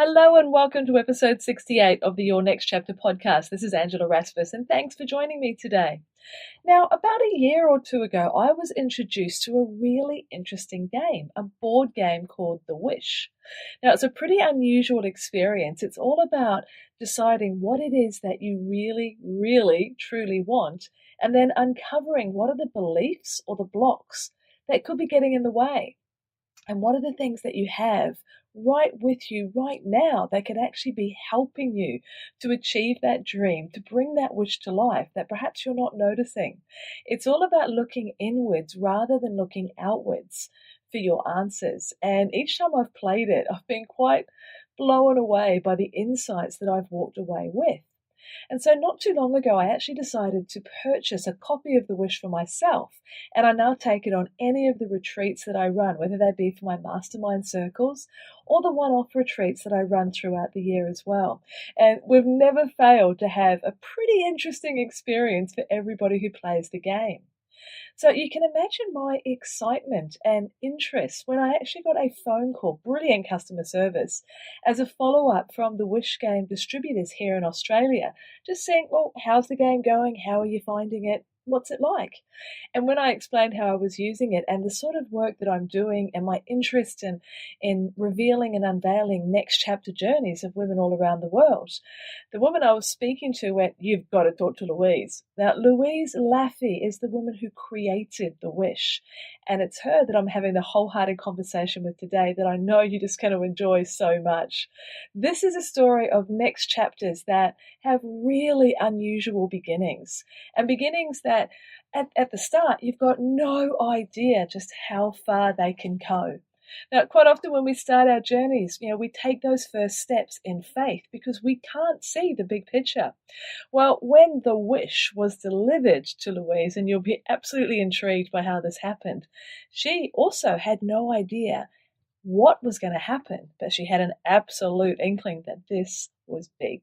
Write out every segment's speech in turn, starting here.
Hello and welcome to episode 68 of the Your Next Chapter podcast. This is Angela Rasmus and thanks for joining me today. Now, about a year or two ago, I was introduced to a really interesting game, a board game called The Wish. Now, it's a pretty unusual experience. It's all about deciding what it is that you really, really, truly want, and then uncovering what are the beliefs or the blocks that could be getting in the way. And what are the things that you have right with you right now that could actually be helping you to achieve that dream, to bring that wish to life that perhaps you're not noticing? It's all about looking inwards rather than looking outwards for your answers. And each time I've played it, I've been quite blown away by the insights that I've walked away with. And so not too long ago, I actually decided to purchase a copy of The Wish for myself. And I now take it on any of the retreats that I run, whether they be for my mastermind circles or the one-off retreats that I run throughout the year as well. And we've never failed to have a pretty interesting experience for everybody who plays the game. So you can imagine my excitement and interest when I actually got a phone call, brilliant customer service, as a follow-up from the Wish game distributors here in Australia, just saying, well, how's the game going? How are you finding it? What's it like? And when I explained how I was using it and the sort of work that I'm doing and my interest in revealing and unveiling next chapter journeys of women all around the world, the woman I was speaking to went, "You've got to talk to Louise." Now, Louise Laffey is the woman who created The Wish. And it's her that I'm having the wholehearted conversation with today that I know you're just going to enjoy so much. This is a story of next chapters that have really unusual beginnings, and beginnings that at the start, you've got no idea just how far they can go. Now, quite often when we start our journeys, we take those first steps in faith because we can't see the big picture. Well, when The Wish was delivered to Louise, and you'll be absolutely intrigued by how this happened, she also had no idea what was going to happen, but she had an absolute inkling that this was big.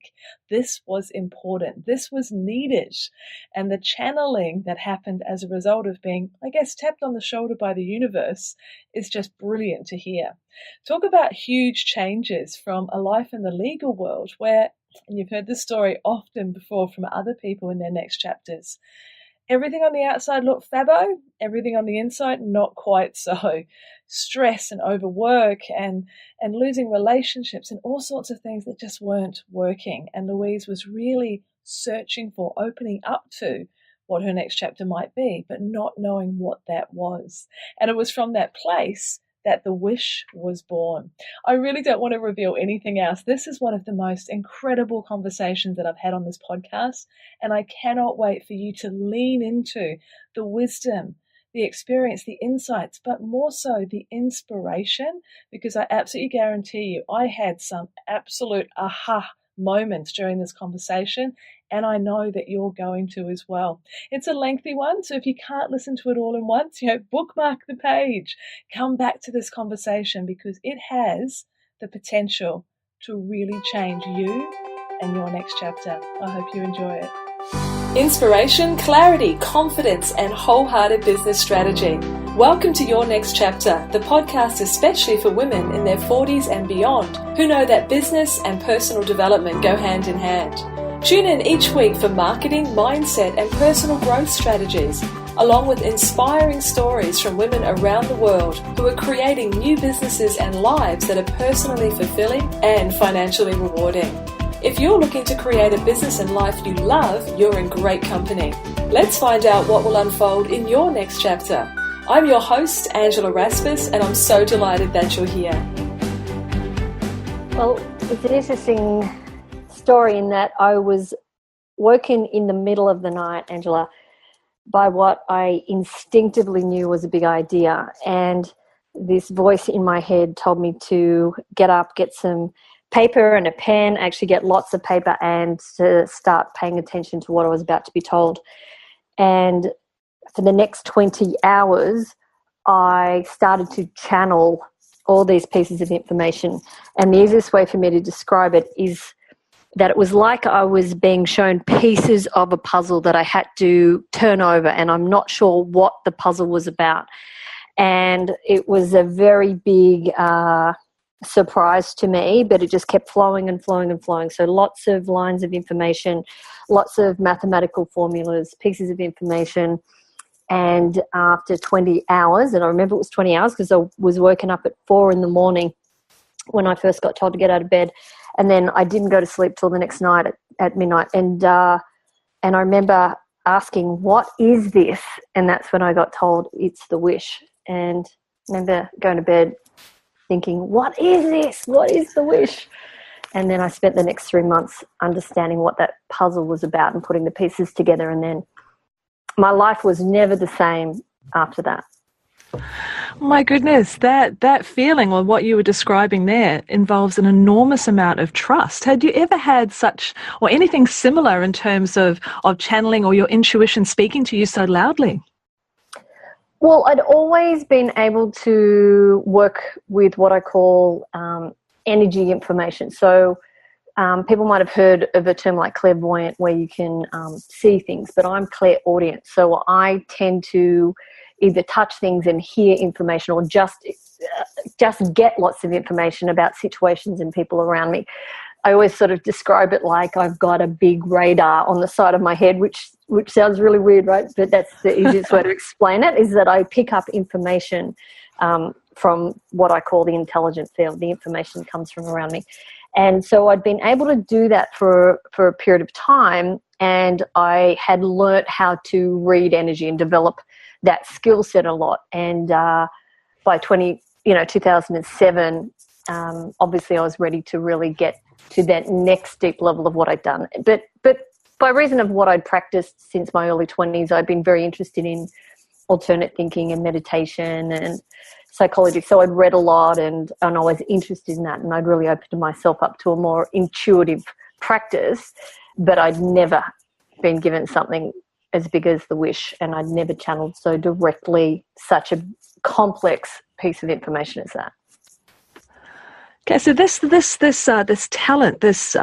This was important. This was needed. And the channeling that happened as a result of being, tapped on the shoulder by the universe is just brilliant to hear. Talk about huge changes from a life in the legal world where, and you've heard this story often before from other people in their next chapters, everything on the outside looked fabbo, everything on the inside not quite so. Stress and overwork and losing relationships and all sorts of things that just weren't working. And Louise was really searching for, opening up to what her next chapter might be, but not knowing what that was. And it was from that place that The Wish was born. I really don't want to reveal anything else. This is one of the most incredible conversations that I've had on this podcast, and I cannot wait for you to lean into the wisdom, the experience, the insights, but more so the inspiration, because I absolutely guarantee you I had some absolute aha moments during this conversation, and I know that you're going to as well. It's a lengthy one, so if you can't listen to it all in once, bookmark the page, come back to this conversation because it has the potential to really change you and your next chapter. I hope you enjoy it. Inspiration, clarity, confidence, and wholehearted business strategy. Welcome to Your Next Chapter, the podcast especially for women in their 40s and beyond who know that business and personal development go hand in hand. Tune in each week for marketing, mindset, and personal growth strategies, along with inspiring stories from women around the world who are creating new businesses and lives that are personally fulfilling and financially rewarding. If you're looking to create a business and life you love, you're in great company. Let's find out what will unfold in your next chapter. I'm your host, Angela Rasmus, and I'm so delighted that you're here. Well, it's an interesting story in that I was woken in the middle of the night, Angela, by what I instinctively knew was a big idea. And this voice in my head told me to get up, get some paper and a pen, actually get lots of paper and to start paying attention to what I was about to be told. And for the next 20 hours, I started to channel all these pieces of information. And the easiest way for me to describe it is that it was like I was being shown pieces of a puzzle that I had to turn over, and I'm not sure what the puzzle was about. And it was a very big surprise to me, but it just kept flowing and flowing and flowing. So lots of lines of information, lots of mathematical formulas, pieces of information. And after 20 hours, and I remember it was 20 hours because I was woken up at 4 a.m. when I first got told to get out of bed. And then I didn't go to sleep till the next night at midnight. And I remember asking, what is this? And that's when I got told it's the wish. And I remember going to bed thinking, what is this? What is the wish? And then I spent the next 3 months understanding what that puzzle was about and putting the pieces together. And then my life was never the same after that. My goodness, that feeling, or what you were describing there, involves an enormous amount of trust. Had you ever had such, or anything similar in terms of channeling or your intuition speaking to you so loudly? Well, I'd always been able to work with what I call energy information. So people might have heard of a term like clairvoyant, where you can see things, but I'm clairaudient. So I tend to either touch things and hear information, or just get lots of information about situations and people around me. I always sort of describe it like I've got a big radar on the side of my head, which sounds really weird, right? But that's the easiest way to explain it, is that I pick up information from what I call the intelligent field. The information comes from around me. And so I'd been able to do that for a period of time, and I had learnt how to read energy and develop that skill set a lot. And by 2007, obviously I was ready to really get to that next deep level of what I'd done. But by reason of what I'd practiced since my early 20s, I'd been very interested in alternate thinking and meditation and psychology. So I'd read a lot, and I was interested in that, and I'd really opened myself up to a more intuitive practice, but I'd never been given something as big as the wish, and I'd never channeled so directly such a complex piece of information as that. Okay, so this talent, this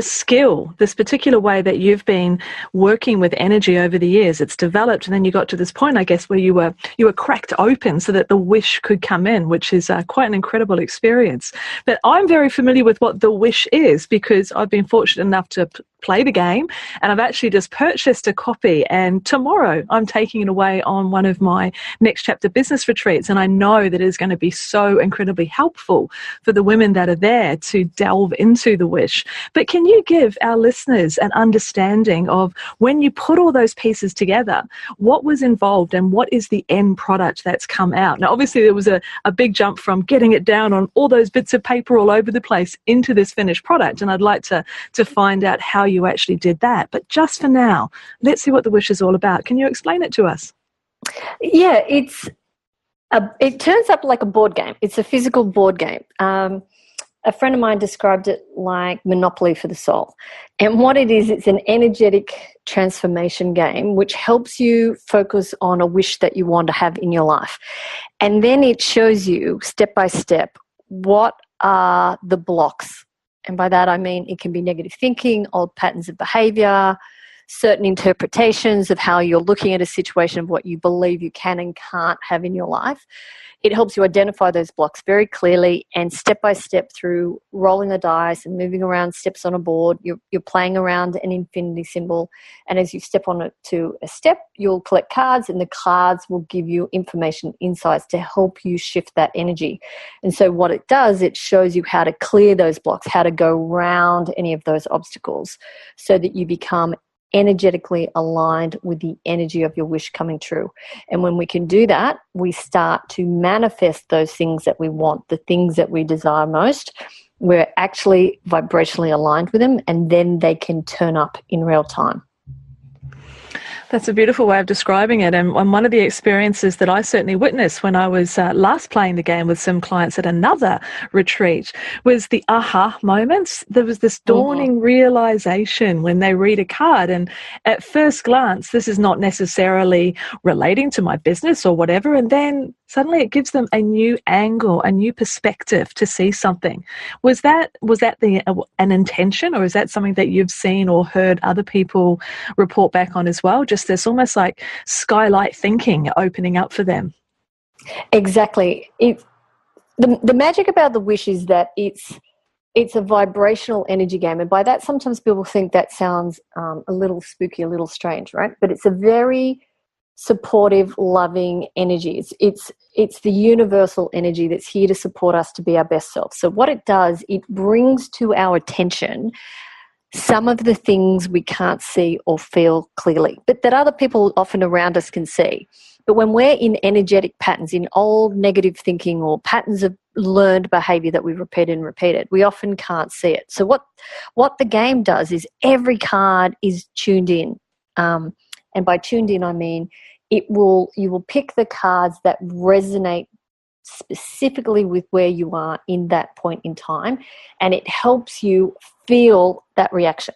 skill, this particular way that you've been working with energy over the years, it's developed, and then you got to this point, I guess, where you were cracked open so that the wish could come in, which is quite an incredible experience. But I'm very familiar with what the wish is, because I've been fortunate enough to play the game, and I've actually just purchased a copy, and tomorrow I'm taking it away on one of my next chapter business retreats, and I know that it is going to be so incredibly helpful for the women that are there to delve into the wish. But can you give our listeners an understanding of, when you put all those pieces together, what was involved and what is the end product that's come out? Now, obviously there was a big jump from getting it down on all those bits of paper all over the place into this finished product, and I'd like to find out how you actually did that. But just for now, let's see what the wish is all about. Can you explain it to us? Yeah, it turns up like a board game. It's a physical board game. A friend of mine described it like Monopoly for the soul. And what it is, it's an energetic transformation game which helps you focus on a wish that you want to have in your life. And then it shows you step by step what are the blocks. And by that I mean it can be negative thinking, old patterns of behavior, certain interpretations of how you're looking at a situation, of what you believe you can and can't have in your life. It helps you identify those blocks very clearly, and step by step through rolling the dice and moving around steps on a board, you're playing around an infinity symbol, and as you step on it to a step, you'll collect cards, and the cards will give you information, insights to help you shift that energy. And so what it does, it shows you how to clear those blocks, how to go around any of those obstacles, so that you become energetically aligned with the energy of your wish coming true. And when we can do that, we start to manifest those things that we want, the things that we desire most. We're actually vibrationally aligned with them, and then they can turn up in real time. That's a beautiful way of describing it. And one of the experiences that I certainly witnessed when I was last playing the game with some clients at another retreat was the aha moments. There was this dawning realization when they read a card, and at first glance, this is not necessarily relating to my business or whatever. And then suddenly it gives them a new angle, a new perspective to see something. Was that an intention, or is that something that you've seen or heard other people report back on as well? Just this almost like skylight thinking opening up for them. Exactly. The magic about the wish is that it's a vibrational energy game, and by that sometimes people think that sounds a little spooky, a little strange, right? But it's a very supportive, loving energy. It's the universal energy that's here to support us to be our best self. So what it does, it brings to our attention some of the things we can't see or feel clearly, but that other people often around us can see. But when we're in energetic patterns, in old negative thinking or patterns of learned behavior that we've repeated, we often can't see it. So what the game does is every card is tuned in. And by tuned in, I mean you will pick the cards that resonate specifically with where you are in that point in time, and it helps you feel that reaction.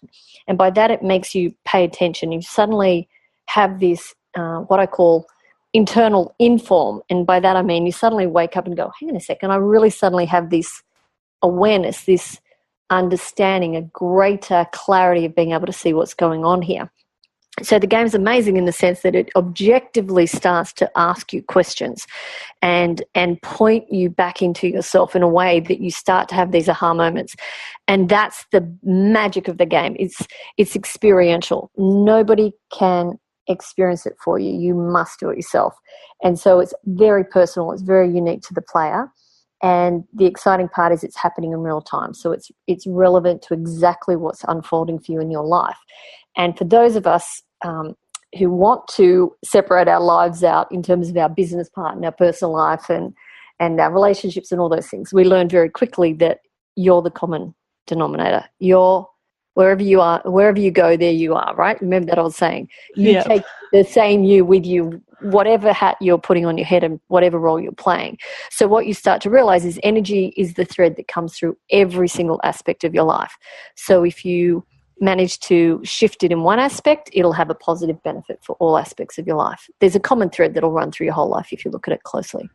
And by that, it makes you pay attention. You suddenly have this, what I call internal inform. And by that, I mean you suddenly wake up and go, hang on a second, I really suddenly have this awareness, this understanding, a greater clarity of being able to see what's going on here. So the game's amazing in the sense that it objectively starts to ask you questions and point you back into yourself in a way that you start to have these aha moments. And that's the magic of the game. It's experiential. Nobody can experience it for you. You must do it yourself. And so it's very personal. It's very unique to the player. And the exciting part is it's happening in real time. So it's relevant to exactly what's unfolding for you in your life. And for those of us who want to separate our lives out in terms of our business part and our personal life and our relationships and all those things, we learn very quickly that you're the common denominator. You're wherever you are, wherever you go, there you are, right? Remember that old saying, you take the same you with you, whatever hat you're putting on your head and whatever role you're playing. So what you start to realize is energy is the thread that comes through every single aspect of your life. So if you manage to shift it in one aspect, it'll have a positive benefit for all aspects of your life. There's a common thread that'll run through your whole life if you look at it closely.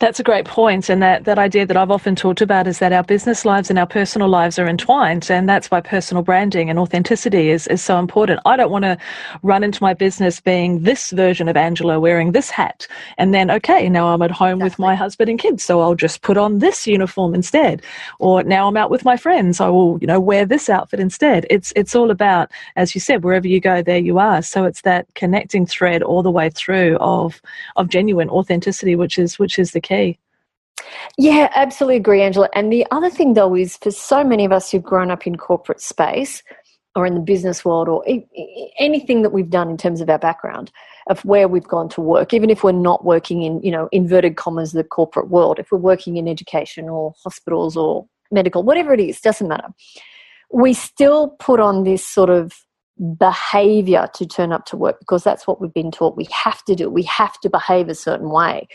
That's a great point, and that idea that I've often talked about is that our business lives and our personal lives are entwined, and that's why personal branding and authenticity is so important. I don't want to run into my business being this version of Angela wearing this hat, and then, okay, now I'm at home with my husband and kids, so I'll just put on this uniform instead. Or now I'm out with my friends, I will, wear this outfit instead. It's all about, as you said, wherever you go, there you are. So it's that connecting thread all the way through of genuine authenticity, which is the key. Yeah, absolutely agree, Angela. And the other thing, though, is for so many of us who've grown up in corporate space or in the business world or anything that we've done in terms of our background of where we've gone to work, even if we're not working in, inverted commas, the corporate world, if we're working in education or hospitals or medical, whatever it is, doesn't matter. We still put on this sort of behavior to turn up to work because that's what we've been taught. We have to do. We have to behave a certain way.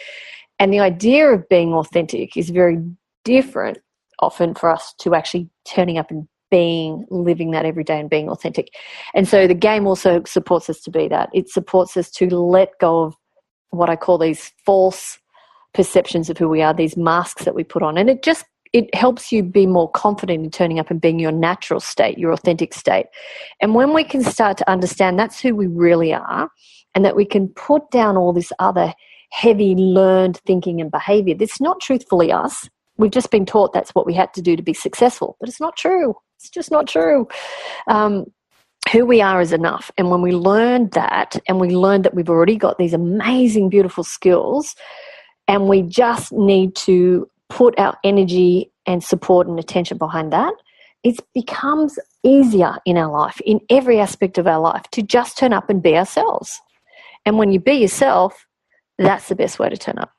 And the idea of being authentic is very different often for us to actually turning up and living that every day and being authentic. And so the game also supports us to be that. It supports us to let go of what I call these false perceptions of who we are, these masks that we put on. And it helps you be more confident in turning up and being your natural state, your authentic state. And when we can start to understand that's who we really are and that we can put down all this other heavy learned thinking and behavior that's not truthfully us. We've just been taught that's what we had to do to be successful, but it's not true. It's just not true. Who we are is enough. And when we learn that and we learn that we've already got these amazing, beautiful skills and we just need to put our energy and support and attention behind that, it becomes easier in our life, in every aspect of our life, to just turn up and be ourselves. And when you be yourself, that's the best way to turn up.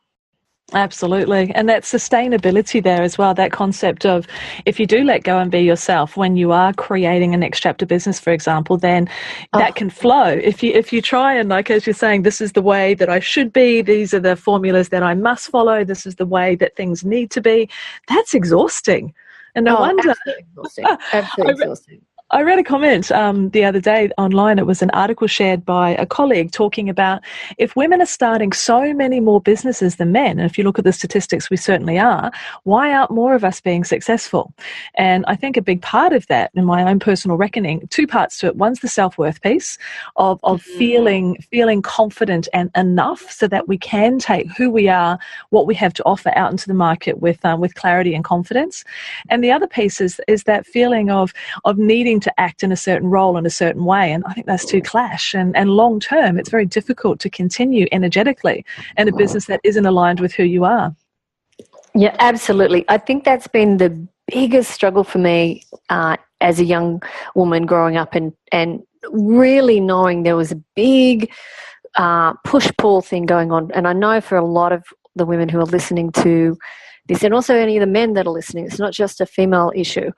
Absolutely. And that sustainability there as well, that concept of if you do let go and be yourself when you are creating a next chapter business, for example, then that can flow. If you try and, like, as you're saying, this is the way that I should be, these are the formulas that I must follow, this is the way that things need to be, that's exhausting. And no wonder. Absolutely exhausting. Absolutely exhausting. I read a comment the other day online. It was an article shared by a colleague talking about if women are starting so many more businesses than men, and if you look at the statistics, we certainly are, why aren't more of us being successful? And I think a big part of that, in my own personal reckoning, two parts to it. One's the self-worth piece of feeling confident and enough so that we can take who we are, what we have to offer out into the market with clarity and confidence. And the other piece is that feeling of needing to act in a certain role in a certain way. And I think those two clash. And long term, it's very difficult to continue energetically in a business that isn't aligned with who you are. Yeah, absolutely. I think that's been the biggest struggle for me as a young woman growing up and really knowing there was a big push-pull thing going on. And I know for a lot of the women who are listening to this, and also any of the men that are listening, it's not just a female issue,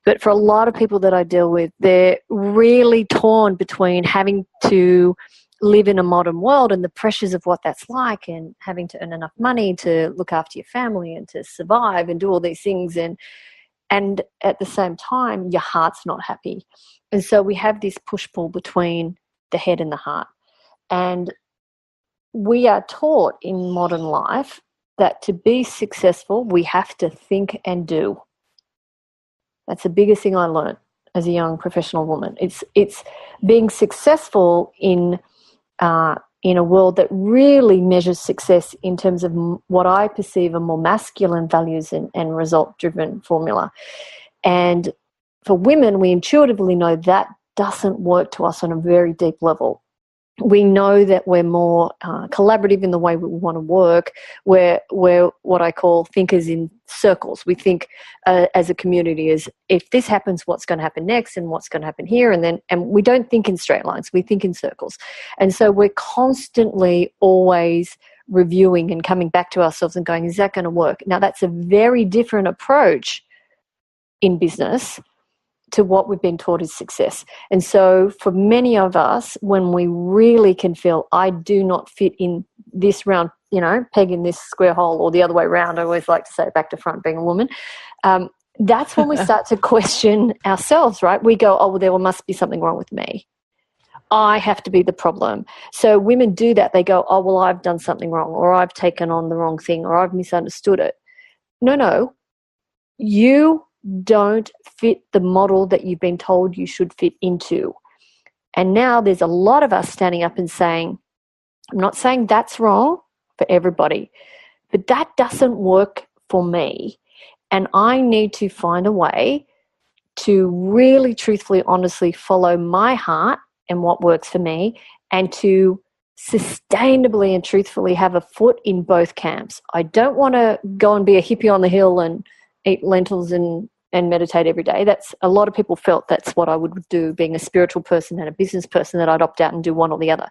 but for a lot of people that I deal with, they're really torn between having to live in a modern world and the pressures of what that's like, and having to earn enough money to look after your family and to survive and do all these things, and at the same time your heart's not happy. And so we have this push-pull between the head and the heart. And we are taught in modern life that to be successful, we have to think and do. That's the biggest thing I learned as a young professional woman. It's being successful in a world that really measures success in terms of what I perceive are more masculine values and result-driven formula. And for women, we intuitively know that doesn't work to us on a very deep level. We know that we're more collaborative in the way we want to work. We're what I call thinkers in circles. We think as a community as if this happens, what's going to happen next, and what's going to happen here, and we don't think in straight lines. We think in circles, and so we're constantly always reviewing and coming back to ourselves and going, "Is that going to work?" Now, that's a very different approach in business to what we've been taught is success. And so for many of us, when we really can feel, I do not fit in this round, peg in this square hole, or the other way around, I always like to say it back to front being a woman, that's when we start to question ourselves, right? We go, oh, well, there must be something wrong with me. I have to be the problem. So women do that. They go, oh, well, I've done something wrong, or I've taken on the wrong thing, or I've misunderstood it. No, you don't fit the model that you've been told you should fit into. And now there's a lot of us standing up and saying, I'm not saying that's wrong for everybody, but that doesn't work for me. And I need to find a way to really truthfully, honestly follow my heart and what works for me, and to sustainably and truthfully have a foot in both camps. I don't want to go and be a hippie on the hill and eat lentils and meditate every day. That's a lot of people felt that's what I would do, being a spiritual person and a business person, that I'd opt out and do one or the other.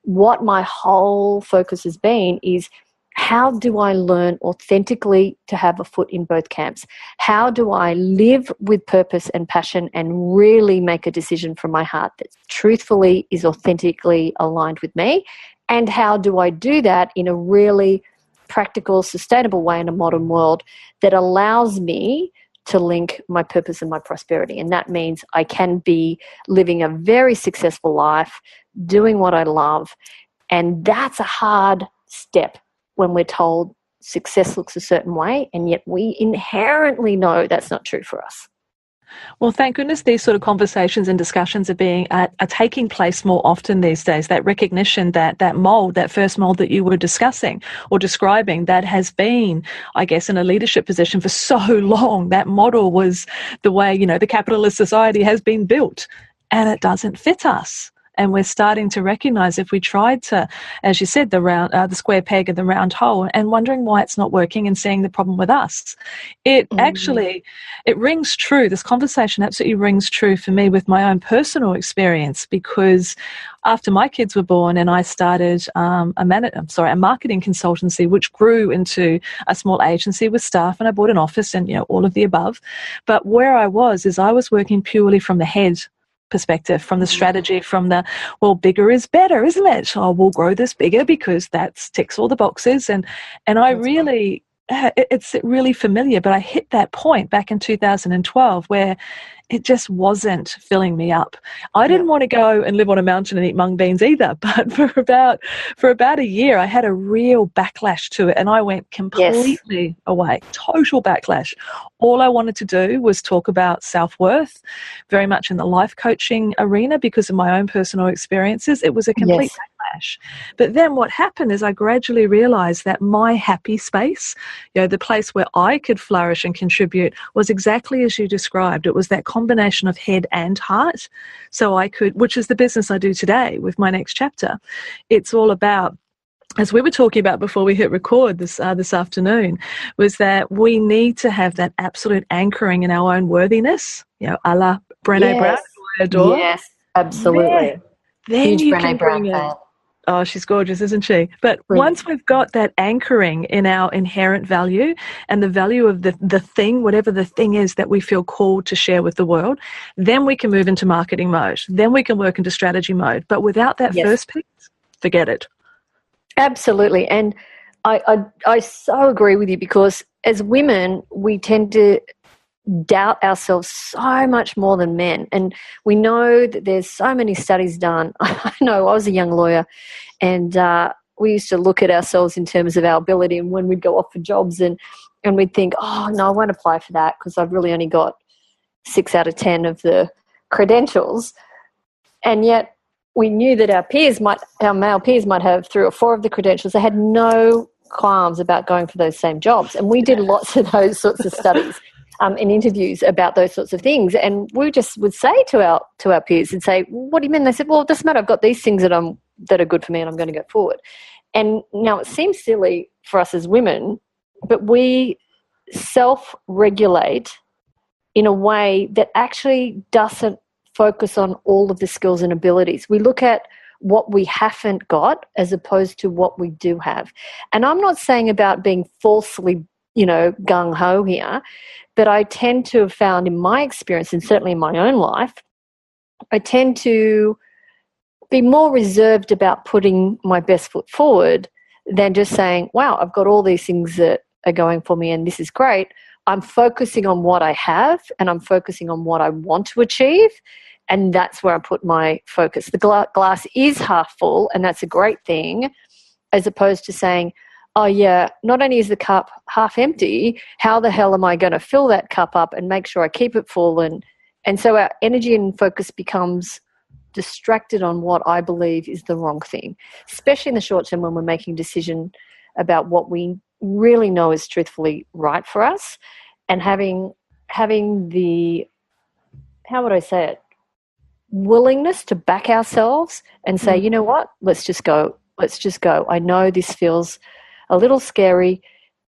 What my whole focus has been is, how do I learn authentically to have a foot in both camps? How do I live with purpose and passion and really make a decision from my heart that truthfully is authentically aligned with me? And how do I do that in a really practical, sustainable way in a modern world that allows me to link my purpose and my prosperity? And that means I can be living a very successful life, doing what I love. And that's a hard step when we're told success looks a certain way, and yet we inherently know that's not true for us. Well, thank goodness these sort of conversations and discussions are taking place more often these days. That recognition that that first mold that you were discussing or describing, that has been, I guess, in a leadership position for so long. That model was the way, the capitalist society has been built, and it doesn't fit us. And we're starting to recognize, if we tried to, as you said, the square peg and the round hole, and wondering why it's not working and seeing the problem with us, it rings true. This conversation absolutely rings true for me with my own personal experience, because after my kids were born and I started a marketing consultancy, which grew into a small agency with staff, and I bought an office and, all of the above. But where I was working purely from the head perspective, from the strategy, from the, well, bigger is better, isn't it? Oh, we'll grow this bigger because that ticks all the boxes. And I really it's really familiar, but I hit that point back in 2012 where it just wasn't filling me up. I didn't want to go and live on a mountain and eat mung beans either, but for about a year, I had a real backlash to it, and I went completely away, total backlash. All I wanted to do was talk about self-worth, very much in the life coaching arena because of my own personal experiences. It was a complete backlash. But then what happened is I gradually realized that my happy space, the place where I could flourish and contribute, was exactly as you described. It was that combination of head and heart. So I could, which is the business I do today with my next chapter. It's all about, as we were talking about before we hit record this afternoon, was that we need to have that absolute anchoring in our own worthiness, a la Brené Brown, who I adore. Yes, absolutely. Then Huge you Brené can Brown bring fan. in. Oh, she's gorgeous, isn't she? But once we've got that anchoring in our inherent value and the value of the thing, whatever the thing is that we feel called to share with the world, then we can move into marketing mode. Then we can work into strategy mode. But without that first piece, forget it. Absolutely. And I so agree with you, because as women, we tend to doubt ourselves so much more than men. And we know that there's so many studies done. I know I was a young lawyer, and we used to look at ourselves in terms of our ability, and when we'd go off for jobs and we'd think, oh, no, I won't apply for that because I've really only got 6 out of 10 of the credentials. And yet we knew that our male peers might have 3 or 4 of the credentials. They had no qualms about going for those same jobs. And we did lots of those sorts of studies. In interviews about those sorts of things, and we just would say to our peers and say, "What do you mean?" They said, "Well, it doesn't matter. I've got these things that are good for me, and I'm going to go forward." And now it seems silly for us as women, but we self-regulate in a way that actually doesn't focus on all of the skills and abilities. We look at what we haven't got as opposed to what we do have. And I'm not saying about being falsely, gung-ho here, but I tend to have found in my experience, and certainly in my own life, I tend to be more reserved about putting my best foot forward than just saying, wow, I've got all these things that are going for me and this is great. I'm focusing on what I have, and I'm focusing on what I want to achieve, and that's where I put my focus. The glass is half full, and that's a great thing, as opposed to saying, oh yeah, not only is the cup half empty, how the hell am I going to fill that cup up and make sure I keep it full? And so our energy and focus becomes distracted on what I believe is the wrong thing, especially in the short term when we're making a decision about what we really know is truthfully right for us, and having the, how would I say it, willingness to back ourselves and say, you know what, let's just go. I know this feels a little scary,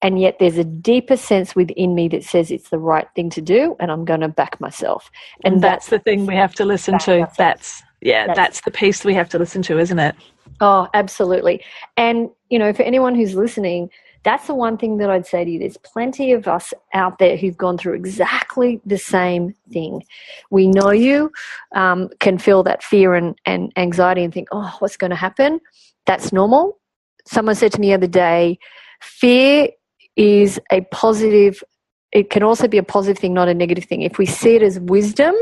and yet there's a deeper sense within me that says it's the right thing to do, and I'm going to back myself. And that's the thing we have to listen to. That's the piece we have to listen to, isn't it? Oh, absolutely. And, for anyone who's listening, that's the one thing that I'd say to you. There's plenty of us out there who've gone through exactly the same thing. We know you can feel that fear and anxiety and think, oh, what's going to happen? That's normal. Someone said to me the other day, fear is a positive, it can also be a positive thing, not a negative thing. If we see it as wisdom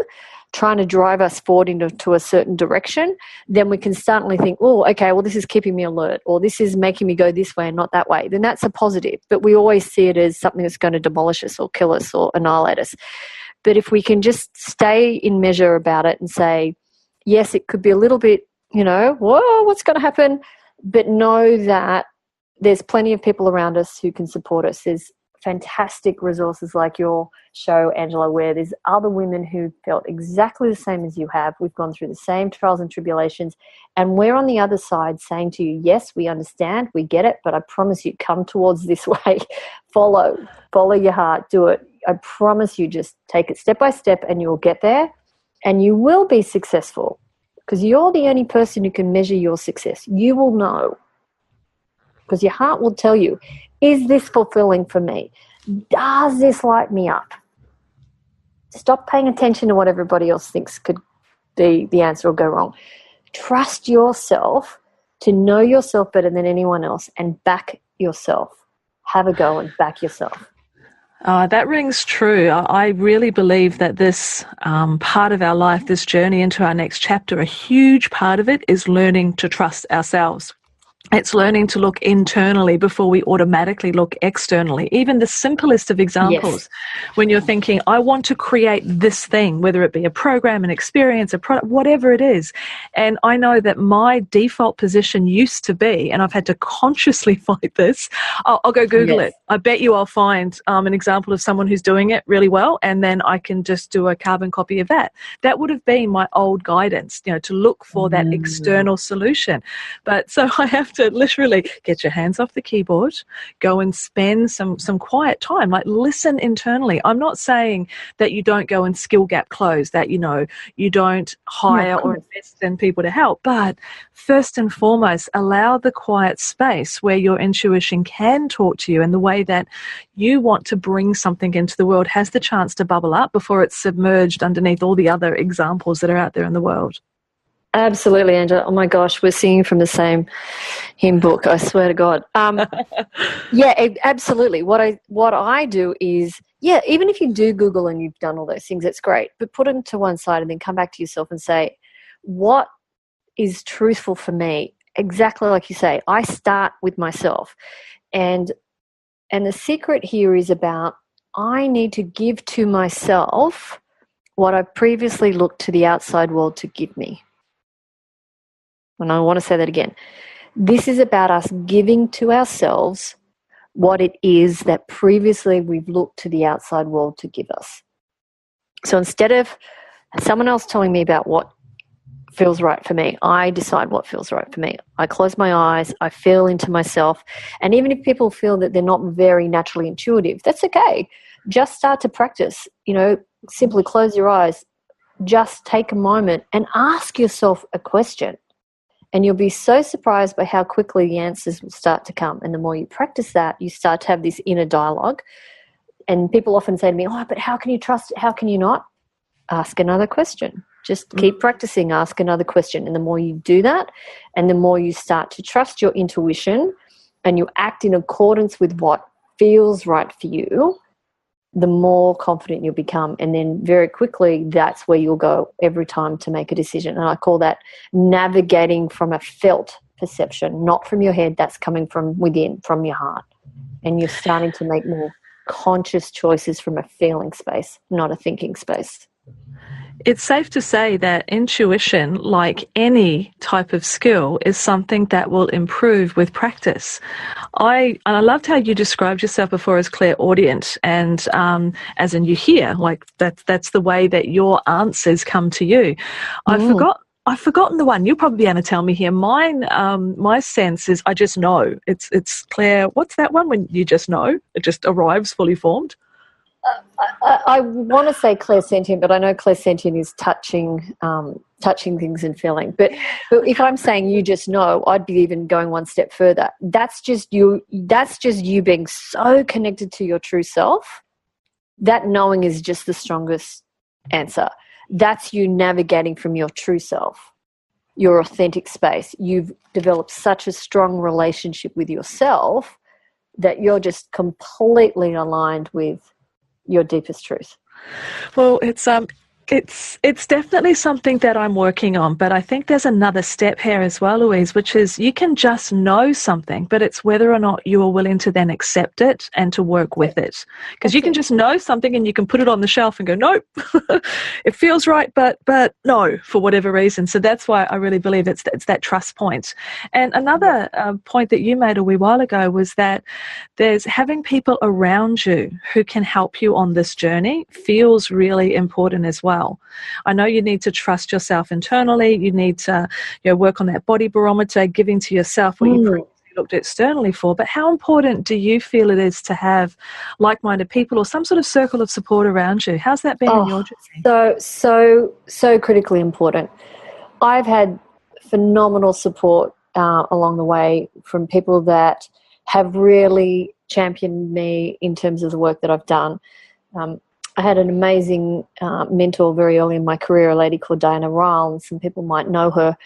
trying to drive us forward into a certain direction, then we can suddenly think, oh, okay, well, this is keeping me alert, or this is making me go this way and not that way. Then that's a positive. But we always see it as something that's going to demolish us or kill us or annihilate us. But if we can just stay in measure about it and say, yes, it could be a little bit, whoa, what's going to happen? But know that there's plenty of people around us who can support us. There's fantastic resources like your show, Angela, where there's other women who felt exactly the same as you have. We've gone through the same trials and tribulations, and we're on the other side saying to you, yes, we understand, we get it, but I promise you, come towards this way. Follow your heart, do it. I promise you, just take it step by step and you'll get there, and you will be successful. Because you're the only person who can measure your success. You will know. Because your heart will tell you, is this fulfilling for me? Does this light me up? Stop paying attention to what everybody else thinks could be the answer or go wrong. Trust yourself to know yourself better than anyone else and back yourself. have a go and back yourself. That rings true. I really believe that this part of our life, this journey into our next chapter, a huge part of it is learning to trust ourselves. It's learning to look internally before we automatically look externally. Even the simplest of examples, when you're thinking, I want to create this thing, whether it be a program, an experience, a product, whatever it is. And I know that my default position used to be, and I've had to consciously fight this, I'll go Google it. I bet you I'll find an example of someone who's doing it really well, and then I can just do a carbon copy of that. That would have been my old guidance, to look for that external solution. But so I have to literally get your hands off the keyboard, go and spend some quiet time, like listen internally. I'm not saying that you don't go and skill gap close, that, you don't hire or invest in people to help, but first and foremost, allow the quiet space where your intuition can talk to you, and the way that you want to bring something into the world has the chance to bubble up before it's submerged underneath all the other examples that are out there in the world. Absolutely, Angela. Oh my gosh, we're singing from the same hymn book, I swear to God. Absolutely. What I do is, even if you do Google and you've done all those things, that's great, but put them to one side and then come back to yourself and say, what is truthful for me? Exactly like you say, I start with myself. And the secret here is about, I need to give to myself what I previously looked to the outside world to give me. And I want to say that again. This is about us giving to ourselves what it is that previously we've looked to the outside world to give us. So instead of someone else telling me about what feels right for me, I decide what feels right for me. I close my eyes, I feel into myself. And even if people feel that they're not very naturally intuitive, that's okay. Just start to practice. Simply close your eyes. Just take a moment and ask yourself a question. And you'll be so surprised by how quickly the answers will start to come. And the more you practice that, you start to have this inner dialogue. And people often say to me, but how can you trust it? How can you not? Ask another question. Just keep practicing, ask another question. And the more you do that, and the more you start to trust your intuition and you act in accordance with what feels right for you, the more confident you'll become. And then very quickly, that's where you'll go every time to make a decision. And I call that navigating from a felt perception, not from your head. That's coming from within, from your heart. And you're starting to make more conscious choices from a feeling space, not a thinking space. It's safe to say that intuition, like any type of skill, is something that will improve with practice. I loved how you described yourself before as clairaudient, and as in you hear, like that's the way that your answers come to you. I've forgotten the one. You'll probably be able to tell me here. Mine, my sense is I just know. It's Claire. What's that one when you just know? It just arrives fully formed. I want to say clairsentient, but I know clairsentient is touching things and feeling. But if I'm saying you just know, I'd be even going one step further. That's just you. That's just you being so connected to your true self. That knowing is just the strongest answer. That's you navigating from your true self, your authentic space. You've developed such a strong relationship with yourself that you're just completely aligned with your deepest truth. Well, it's definitely something that I'm working on, but I think there's another step here as well, Louise, which is you can just know something, but it's whether or not you are willing to then accept it and to work with it. Because you can just know something and you can put it on the shelf and go, nope, it feels right, but no, for whatever reason. So that's why I really believe it's that trust point. And another point that you made a wee while ago was that there's having people around you who can help you on this journey feels really important as well. I know you need to trust yourself internally. You need to work on that body barometer, giving to yourself what you previously looked externally for. But how important do you feel it is to have like-minded people or some sort of circle of support around you? How's that been in your journey? So critically important. I've had phenomenal support along the way from people that have really championed me in terms of the work that I've done. I had an amazing mentor very early in my career, a lady called Diana Ryle, and some people might know her.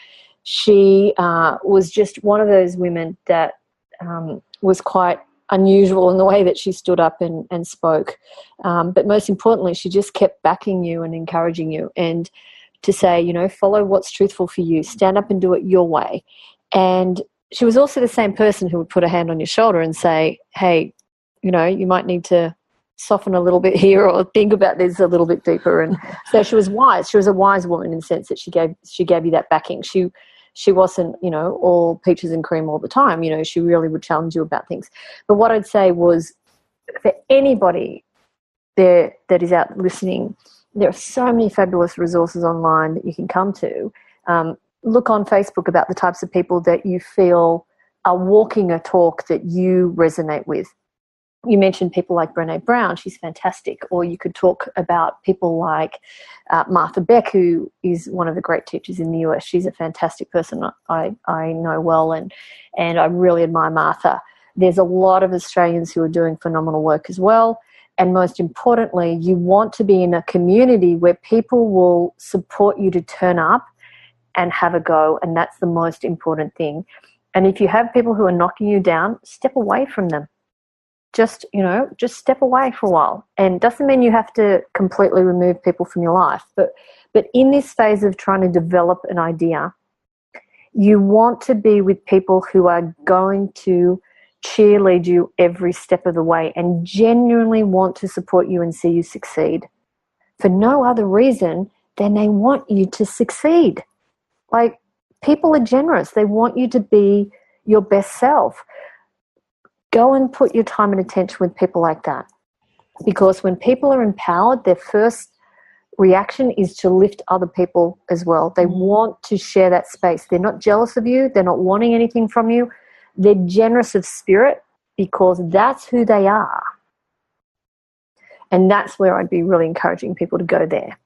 She was just one of those women that was quite unusual in the way that she stood up and spoke. But most importantly, she just kept backing you and encouraging you, and to say, you know, follow what's truthful for you, stand up and do it your way. And she was also the same person who would put a hand on your shoulder and say, hey, you know, you might need to soften a little bit here or think about this a little bit deeper. And so she was wise. She was a wise woman in the sense that she gave you that backing. She wasn't, you know, all peaches and cream all the time. You know, she really would challenge you about things. But what I'd say was, for anybody there that is out listening, there are so many fabulous resources online that you can come to. Look on Facebook about the types of people that you feel are walking a talk that you resonate with. You mentioned people like Brené Brown. She's fantastic. Or you could talk about people like Martha Beck, who is one of the great teachers in the US. She's a fantastic person I know well, and I really admire Martha. There's a lot of Australians who are doing phenomenal work as well. And most importantly, you want to be in a community where people will support you to turn up and have a go, and that's the most important thing. And if you have people who are knocking you down, step away from them. Just step away for a while. And doesn't mean you have to completely remove people from your life, but in this phase of trying to develop an idea, you want to be with people who are going to cheerlead you every step of the way and genuinely want to support you and see you succeed for no other reason than they want you to succeed. Like, people are generous. They want you to be your best self. Go and put your time and attention with people like that, because when people are empowered, their first reaction is to lift other people as well. They want to share that space. They're not jealous of you. They're not wanting anything from you. They're generous of spirit because that's who they are. And that's where I'd be really encouraging people to go there.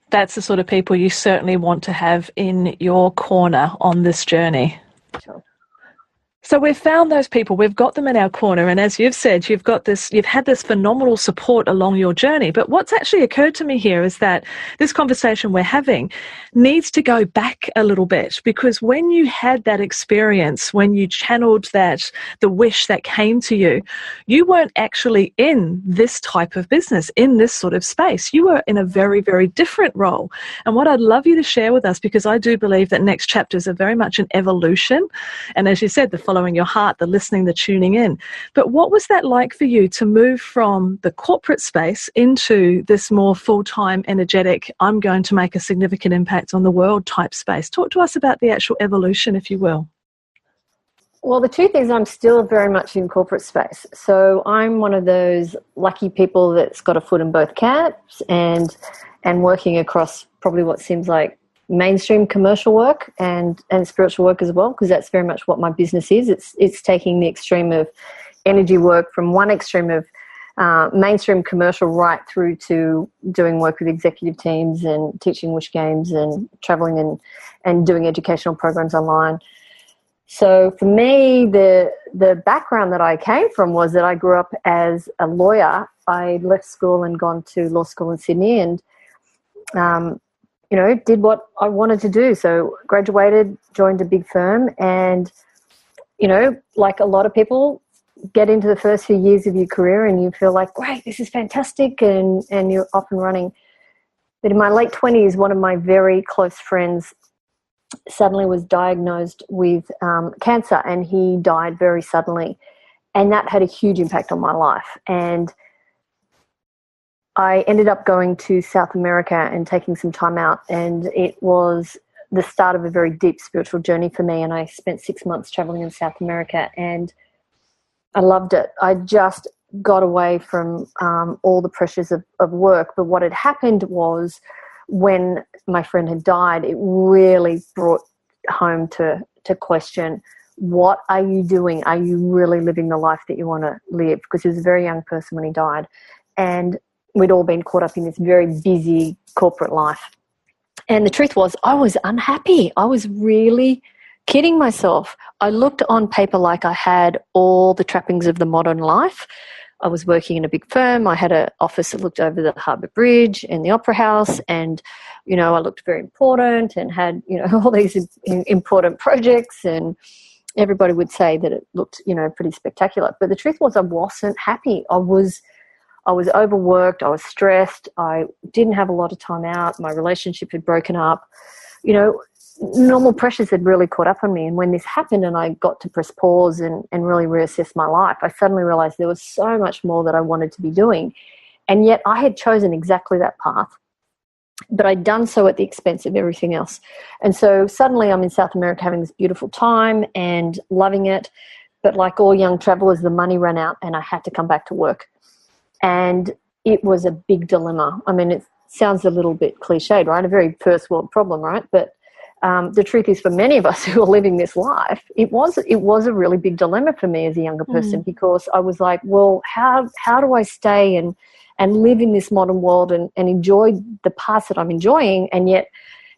That's the sort of people you certainly want to have in your corner on this journey. Sure. So we've found those people, we've got them in our corner, and as you've said, you've had this phenomenal support along your journey. But what's actually occurred to me here is that this conversation we're having needs to go back a little bit, because when you had that experience, when you channeled the wish that came to you, you weren't actually in this type of business, in this sort of space. You were in a very, very different role. And what I'd love you to share with us, because I do believe that next chapters are very much an evolution. And as you said, the following your heart, the listening, the tuning in. But what was that like for you to move from the corporate space into this more full-time, energetic, I'm going to make a significant impact on the world type space? Talk to us about the actual evolution, if you will. Well, the truth is I'm still very much in corporate space. So I'm one of those lucky people that's got a foot in both camps and working across probably what seems like mainstream commercial work and spiritual work as well, because that's very much what my business is. It's taking the extreme of energy work from one extreme of mainstream commercial right through to doing work with executive teams and teaching wish games and traveling and doing educational programs online. So for me, the background that I came from was that I grew up as a lawyer. I left school and gone to law school in Sydney and did what I wanted to do. So graduated, joined a big firm, and, like a lot of people, get into the first few years of your career and you feel like, great, this is fantastic, and you're off and running. But in my late 20s, one of my very close friends suddenly was diagnosed with cancer, and he died very suddenly. And that had a huge impact on my life. And I ended up going to South America and taking some time out, and it was the start of a very deep spiritual journey for me. And I spent 6 months traveling in South America, and I loved it. I just got away from all the pressures of work. But what had happened was, when my friend had died, it really brought home to question, what are you doing? Are you really living the life that you want to live? Because he was a very young person when he died. And we'd all been caught up in this very busy corporate life. And the truth was, I was unhappy. I was really kidding myself. I looked on paper like I had all the trappings of the modern life. I was working in a big firm. I had an office that looked over the Harbour Bridge and the Opera House, and, I looked very important and had, all these important projects, and, everybody would say that it looked, pretty spectacular. But the truth was I wasn't happy. I was overworked. I was stressed. I didn't have a lot of time out. My relationship had broken up. Normal pressures had really caught up on me. And when this happened and I got to press pause and really reassess my life, I suddenly realized there was so much more that I wanted to be doing. And yet I had chosen exactly that path, but I'd done so at the expense of everything else. And so suddenly I'm in South America having this beautiful time and loving it. But like all young travelers, the money ran out and I had to come back to work. And it was a big dilemma. I mean, it sounds a little bit cliched, right? A very first world problem, right? But the truth is, for many of us who are living this life, it was a really big dilemma for me as a younger person, because I was like, well, how do I stay and live in this modern world and enjoy the parts that I'm enjoying, and yet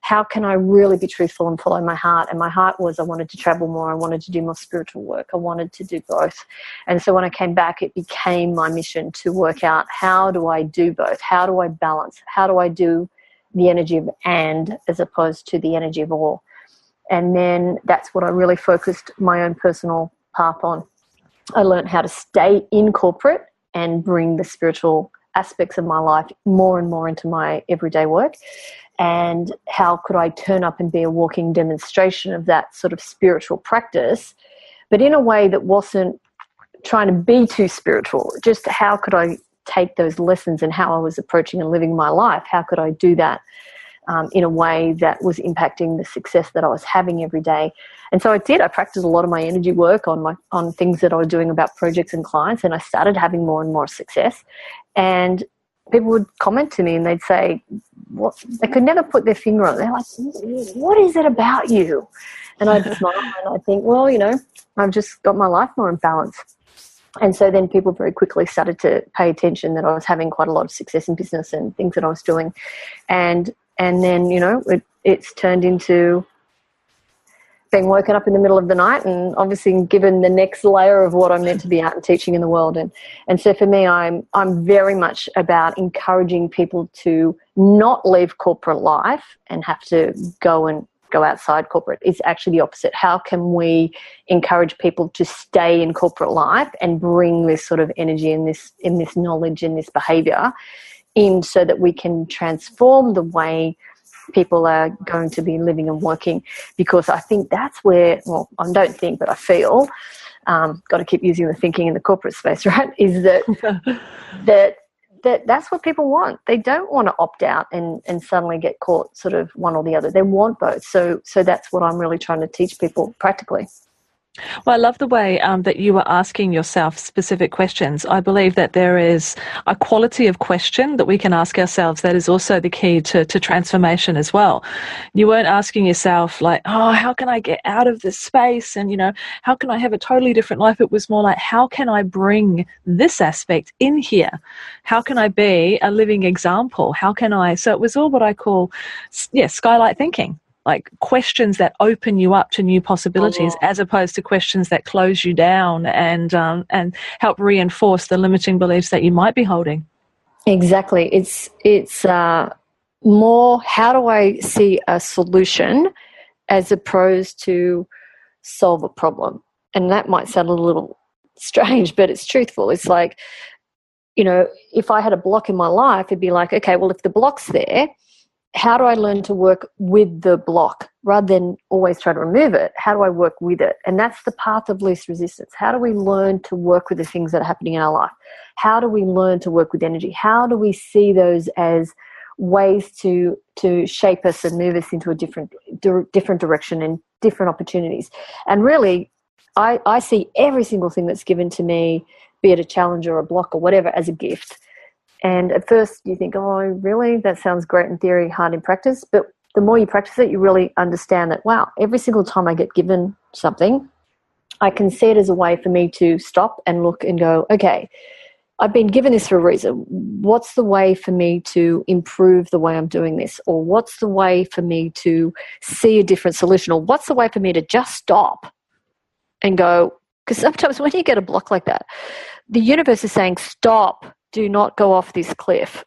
how can I really be truthful and follow my heart? And my heart was I wanted to travel more. I wanted to do more spiritual work. I wanted to do both. And so when I came back, it became my mission to work out, how do I do both? How do I balance? How do I do the energy of and as opposed to the energy of all? And then that's what I really focused my own personal path on. I learned how to stay in corporate and bring the spiritual aspects of my life more and more into my everyday work. And how could I turn up and be a walking demonstration of that sort of spiritual practice, but in a way that wasn't trying to be too spiritual. Just how could I take those lessons and how I was approaching and living my life, how could I do that in a way that was impacting the success that I was having every day? And so I did. I practiced a lot of my energy work on things that I was doing about projects and clients, and I started having more and more success. And people would comment to me and they'd say, what? They could never put their finger on it. They're like, what is it about you? And I'd smile and I'd think, well, I've just got my life more in balance. And so then people very quickly started to pay attention that I was having quite a lot of success in business and things that I was doing. And then, it's turned into being woken up in the middle of the night and obviously given the next layer of what I'm meant to be out and teaching in the world. And so for me, I'm very much about encouraging people to not leave corporate life and have to go outside corporate. It's actually the opposite. How can we encourage people to stay in corporate life and bring this sort of energy and this knowledge and this behavior in, so that we can transform the way people are going to be living and working? Because I think that's where, well, I don't think, but I feel, got to keep using the thinking in the corporate space, right, is that that's what people want. They don't want to opt out and suddenly get caught sort of one or the other. They want both. So that's what I'm really trying to teach people practically. Well, I love the way that you were asking yourself specific questions. I believe that there is a quality of question that we can ask ourselves that is also the key to transformation as well. You weren't asking yourself like, oh, how can I get out of this space? And, how can I have a totally different life? It was more like, how can I bring this aspect in here? How can I be a living example? So it was all what I call, skylight thinking. Like questions that open you up to new possibilities, as opposed to questions that close you down and help reinforce the limiting beliefs that you might be holding. Exactly. It's more, how do I see a solution as opposed to solve a problem? And that might sound a little strange, but it's truthful. It's like, if I had a block in my life, it'd be like, okay, well, if the block's there, how do I learn to work with the block rather than always try to remove it? How do I work with it? And that's the path of least resistance. How do we learn to work with the things that are happening in our life? How do we learn to work with energy? How do we see those as ways to shape us and move us into a different direction and different opportunities? And really, I see every single thing that's given to me, be it a challenge or a block or whatever, as a gift. And at first you think, oh, really? That sounds great in theory, hard in practice. But the more you practice it, you really understand that, wow, every single time I get given something, I can see it as a way for me to stop and look and go, okay, I've been given this for a reason. What's the way for me to improve the way I'm doing this? Or what's the way for me to see a different solution? Or what's the way for me to just stop and go? Because sometimes when you get a block like that, the universe is saying, stop. do not go off this cliff,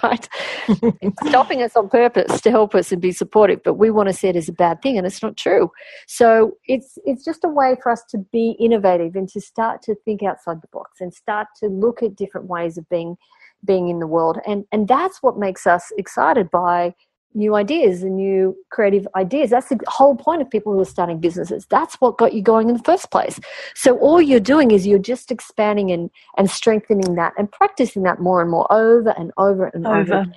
right? It's stopping us on purpose to help us and be supportive, but we want to see it as a bad thing, and it's not true. So it's just a way for us to be innovative and to start to think outside the box and start to look at different ways of being in the world. And that's what makes us excited by new ideas and new creative ideas. That's the whole point of people who are starting businesses. That's what got you going in the first place. So all you're doing is you're just expanding and strengthening that and practicing that more and more over and over and over again.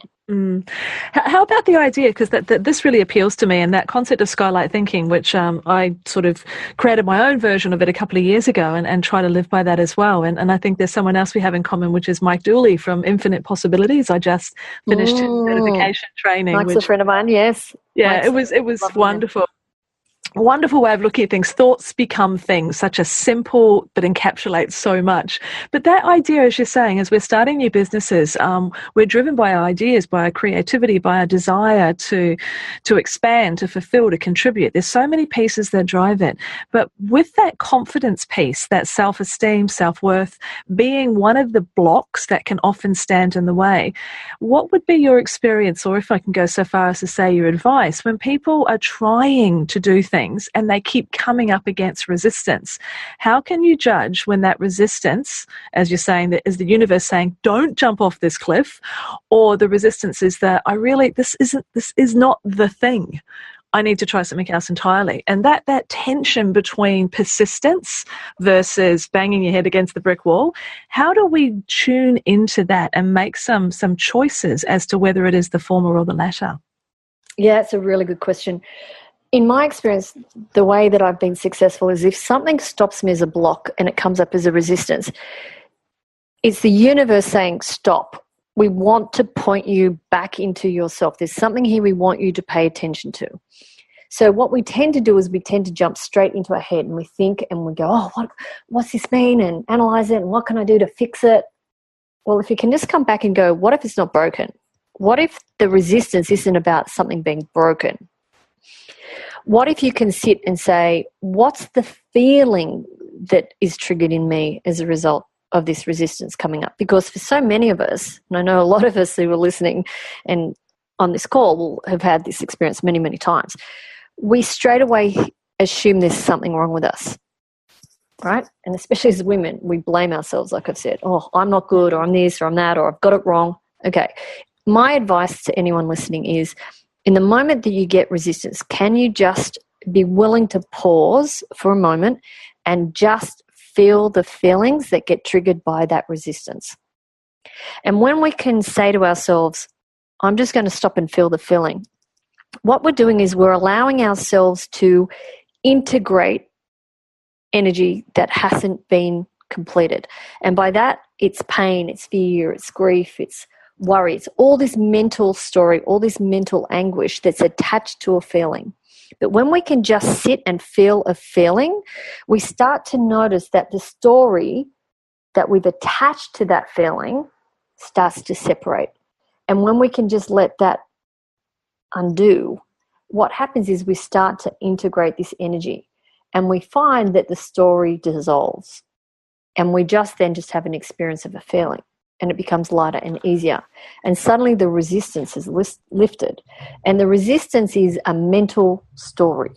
How about the idea, because this really appeals to me, and that concept of skylight thinking, which I sort of created my own version of it a couple of years ago and try to live by that as well. And I think there's someone else we have in common, which is Mike Dooley from Infinite Possibilities. I just finished his certification training. Mike's a friend of mine, yes. Yeah, Mike's it was wonderful. A wonderful way of looking at things. Thoughts become things, such a simple but encapsulates so much. But that idea, as you're saying, as we're starting new businesses, we're driven by our ideas, by our creativity, by our desire to expand, to fulfill, to contribute. There's so many pieces that drive it. But with that confidence piece, that self-esteem, self-worth, being one of the blocks that can often stand in the way, what would be your experience, or if I can go so far as to say your advice, when people are trying to do things and they keep coming up against resistance? How can you judge when that resistance, as you're saying, that is the universe saying, don't jump off this cliff, or the resistance is that this is not the thing. I need to try something else entirely. And that tension between persistence versus banging your head against the brick wall, how do we tune into that and make some choices as to whether it is the former or the latter? Yeah, it's a really good question. In my experience, the way that I've been successful is if something stops me as a block and it comes up as a resistance, it's the universe saying, stop. We want to point you back into yourself. There's something here we want you to pay attention to. So what we tend to do is we tend to jump straight into our head and we think and we go, oh, what's this mean? And analyze it, and what can I do to fix it? Well, if you can just come back and go, what if it's not broken? What if the resistance isn't about something being broken? What if you can sit and say, what's the feeling that is triggered in me as a result of this resistance coming up? Because for so many of us, and I know a lot of us who are listening and on this call will have had this experience many, many times, we straight away assume there's something wrong with us, right? And especially as women, we blame ourselves, like I've said. Oh, I'm not good, or I'm this, or I'm that, or I've got it wrong. Okay. My advice to anyone listening is, in the moment that you get resistance, can you just be willing to pause for a moment and just feel the feelings that get triggered by that resistance? And when we can say to ourselves, I'm just going to stop and feel the feeling, what we're doing is we're allowing ourselves to integrate energy that hasn't been completed. And by that, it's pain, it's fear, it's grief, it's worry. It's all this mental story, all this mental anguish that's attached to a feeling. But when we can just sit and feel a feeling, we start to notice that the story that we've attached to that feeling starts to separate. And when we can just let that undo, what happens is we start to integrate this energy, and we find that the story dissolves, and we just have an experience of a feeling. And it becomes lighter and easier. And suddenly the resistance is lifted. And the resistance is a mental story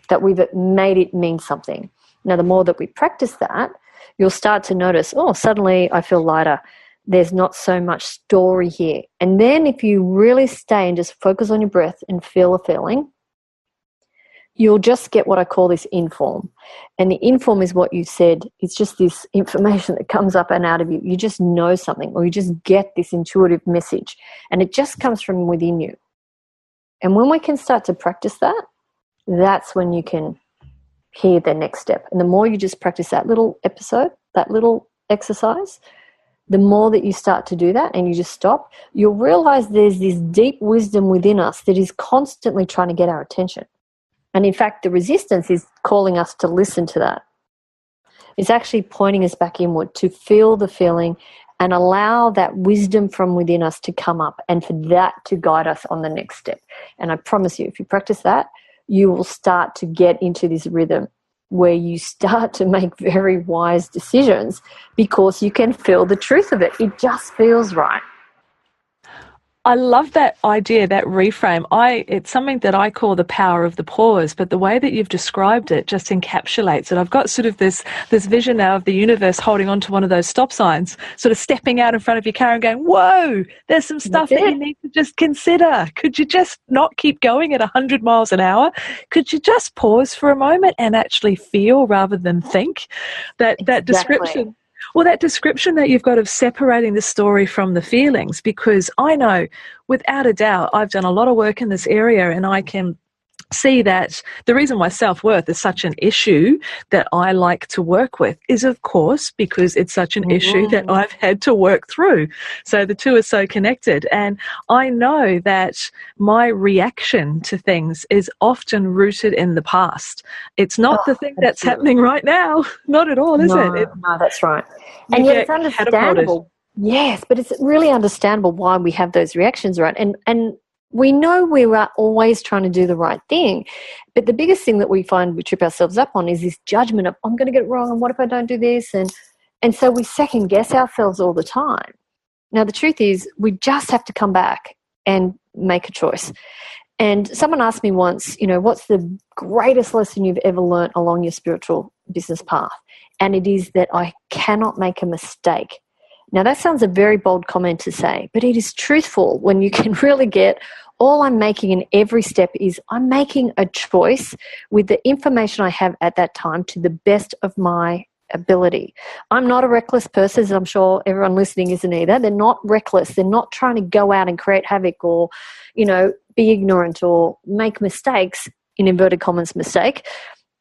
that we've made it mean something. Now, the more that we practice that, you'll start to notice, oh, suddenly I feel lighter. There's not so much story here. And then if you really stay and just focus on your breath and feel a feeling, you'll just get what I call this inform. And the inform is what you said. It's just this information that comes up and out of you. You just know something, or you just get this intuitive message, and it just comes from within you. And when we can start to practice that, that's when you can hear the next step. And the more you just practice that little episode, that little exercise, the more that you start to do that and you just stop, you'll realize there's this deep wisdom within us that is constantly trying to get our attention. And in fact, the resistance is calling us to listen to that. It's actually pointing us back inward to feel the feeling and allow that wisdom from within us to come up and for that to guide us on the next step. And I promise you, if you practice that, you will start to get into this rhythm where you start to make very wise decisions because you can feel the truth of it. It just feels right. I love that idea, that reframe. It's something that I call the power of the pause, but the way that you've described it just encapsulates it. I've got sort of this vision now of the universe holding onto one of those stop signs, sort of stepping out in front of your car and going, whoa, there's some stuff that you need to just consider. Could you just not keep going at 100 miles an hour? Could you just pause for a moment and actually feel rather than think? That description. Well, that description that you've got of separating the story from the feelings, because I know without a doubt I've done a lot of work in this area, and I can see that the reason why self-worth is such an issue that I like to work with is, of course, because it's such an issue that I've had to work through. So the two are so connected. And I know that my reaction to things is often rooted in the past. It's not the thing that's happening right now. Not at all, is it? No, that's right. And yet it's understandable. Yes, but it's really understandable why we have those reactions, right? And we know we are always trying to do the right thing, but the biggest thing that we find we trip ourselves up on is this judgment of, I'm going to get it wrong, and what if I don't do this? And so we second guess ourselves all the time. Now, the truth is we just have to come back and make a choice. And someone asked me once, what's the greatest lesson you've ever learned along your spiritual business path? And it is that I cannot make a mistake. Now, that sounds a very bold comment to say, but it is truthful when you can really get all I'm making in every step is I'm making a choice with the information I have at that time to the best of my ability. I'm not a reckless person, as I'm sure everyone listening isn't either. They're not reckless. They're not trying to go out and create havoc or, be ignorant or make mistakes, in inverted commas mistake.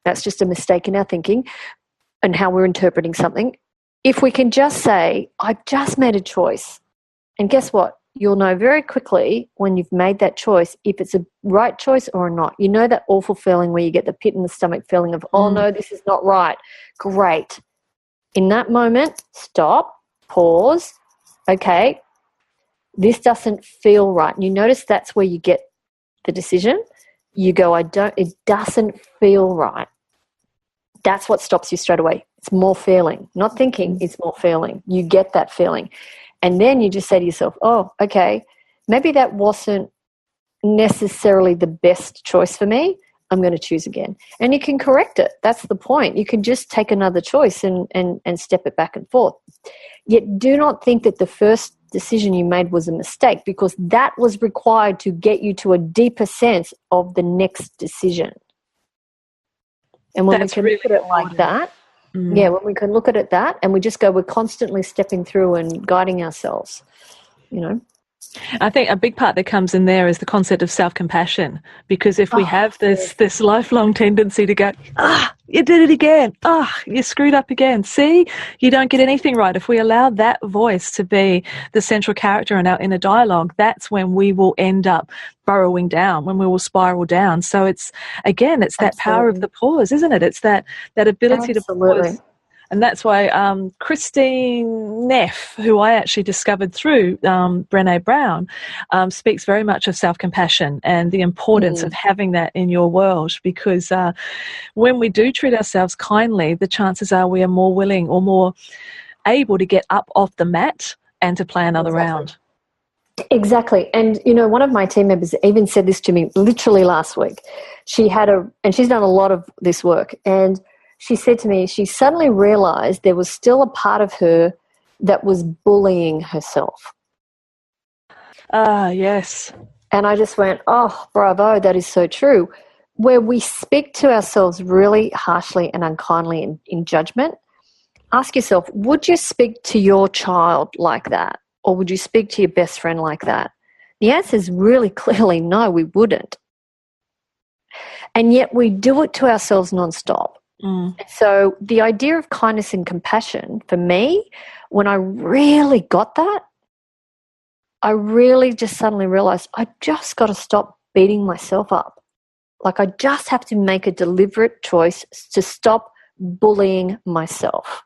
That's just a mistake in our thinking and how we're interpreting something. If we can just say, I've just made a choice, and guess what? You'll know very quickly when you've made that choice if it's a right choice or not. You know that awful feeling where you get the pit in the stomach feeling of, oh no, this is not right. Great. In that moment, stop, pause. Okay, this doesn't feel right. And you notice that's where you get the decision. You go, it doesn't feel right. That's what stops you straight away. It's more feeling, not thinking, it's more feeling. You get that feeling. And then you just say to yourself, oh, okay, maybe that wasn't necessarily the best choice for me. I'm going to choose again. And you can correct it. That's the point. You can just take another choice and step it back and forth. Yet do not think that the first decision you made was a mistake, because that was required to get you to a deeper sense of the next decision. And when we can look at it like that, when we can look at it that, and we just go, we're constantly stepping through and guiding ourselves, I think a big part that comes in there is the concept of self-compassion, because if we have this lifelong tendency to go, you did it again, you screwed up again, see, you don't get anything right. If we allow that voice to be the central character in our inner dialogue, that's when we will end up burrowing down, when we will spiral down. So it's that power of the pause, isn't it? It's that ability to pause. And that's why Christine Neff, who I actually discovered through Brené Brown, speaks very much of self-compassion and the importance of having that in your world, because when we do treat ourselves kindly, the chances are we are more willing or more able to get up off the mat and to play another round. Exactly. And, one of my team members even said this to me literally last week. She's done a lot of this work, and she said to me, she suddenly realized there was still a part of her that was bullying herself. Yes. And I just went, oh, bravo, that is so true. Where we speak to ourselves really harshly and unkindly in judgment, ask yourself, would you speak to your child like that? Or would you speak to your best friend like that? The answer is really clearly no, we wouldn't. And yet we do it to ourselves nonstop. So the idea of kindness and compassion, for me, when I really got that, I really just suddenly realized I just got to stop beating myself up. Like, I just have to make a deliberate choice to stop bullying myself.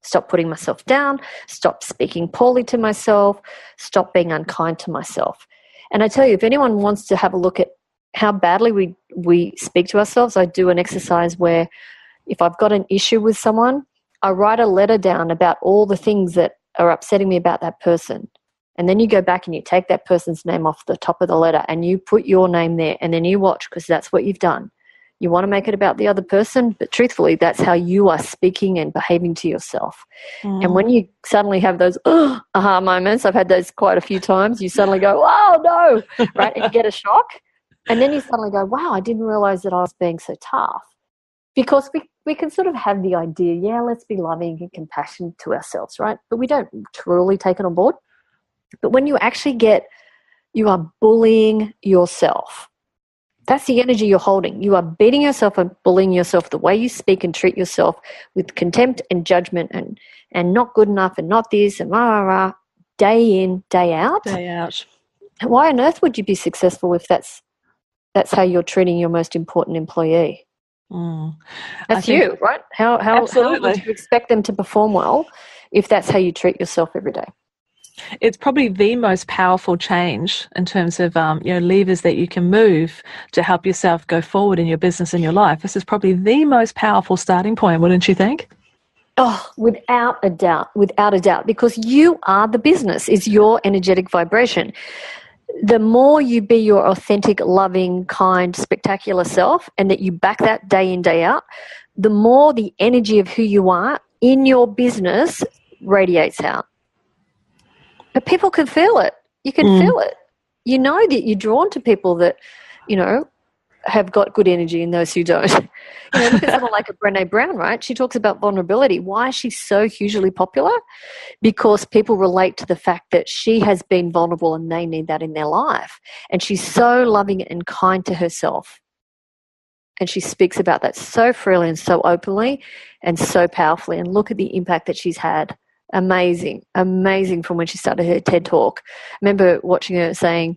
Stop putting myself down, stop speaking poorly to myself, stop being unkind to myself. And I tell you, if anyone wants to have a look at how badly we speak to ourselves, I do an exercise where If I've got an issue with someone, I write a letter down about all the things that are upsetting me about that person. And then you go back and you take that person's name off the top of the letter and you put your name there, and then you watch, because that's what you've done. You want to make it about the other person, but truthfully, that's how you are speaking and behaving to yourself. And when you suddenly have those aha moments, I've had those quite a few times, you suddenly go, oh, no, right? And you get a shock. And then you suddenly go, wow, I didn't realize that I was being so tough. Because we can sort of have the idea, yeah, let's be loving and compassionate to ourselves, right? But we don't truly take it on board. But when you actually you are bullying yourself. That's the energy you're holding. You are beating yourself and bullying yourself, the way you speak and treat yourself with contempt and judgment and not good enough and not this and rah, rah, rah, day in, day out. Day out. Why on earth would you be successful if that's how you're treating your most important employee? That's you, right? How would you expect them to perform well if that's how you treat yourself every day? It's probably the most powerful change in terms of levers that you can move to help yourself go forward in your business and your life. This is probably the most powerful starting point, wouldn't you think? Oh, without a doubt, because you are the business. It's your energetic vibration. The more you be your authentic, loving, kind, spectacular self, and that you back that day in, day out, the more the energy of who you are in your business radiates out. But people can feel it. You can feel it. You know that you're drawn to people that, have got good energy and those who don't. Look at someone like a Brené Brown, right? She talks about vulnerability. Why is she so hugely popular? Because people relate to the fact that she has been vulnerable and they need that in their life. And she's so loving and kind to herself. And she speaks about that so freely and so openly and so powerfully. And look at the impact that she's had. Amazing from when she started her TED Talk. I remember watching her saying,